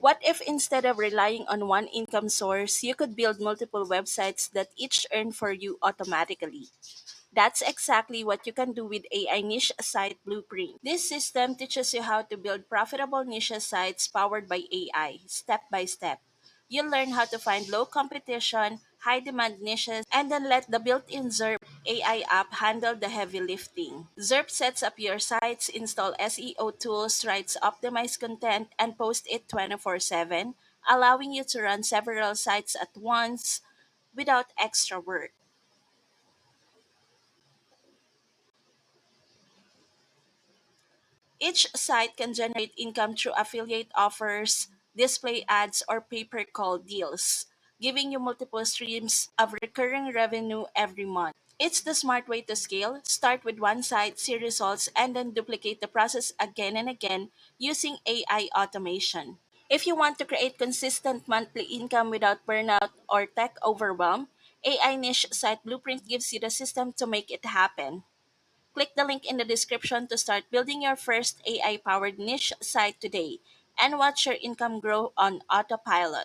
What if instead of relying on one income source, you could build multiple websites that each earn for you automatically? That's exactly what you can do with AI Niche Site Blueprint. This system teaches you how to build profitable niche sites powered by AI, step by step. You'll learn how to find low competition, high demand niches, and then let the built in ZERP AI app handle the heavy lifting. ZERP sets up your sites, install SEO tools, writes optimized content, and post it 24/7, allowing you to run several sites at once without extra work. Each site can generate income through affiliate offers, display ads, or pay per call deals, giving you multiple streams of recurring revenue every month. It's the smart way to scale. Start with one site, see results, and then duplicate the process again and again using AI automation. If you want to create consistent monthly income without burnout or tech overwhelm, AI Niche Site Blueprint gives you the system to make it happen. Click the link in the description to start building your first AI powered niche site today and watch your income grow on autopilot.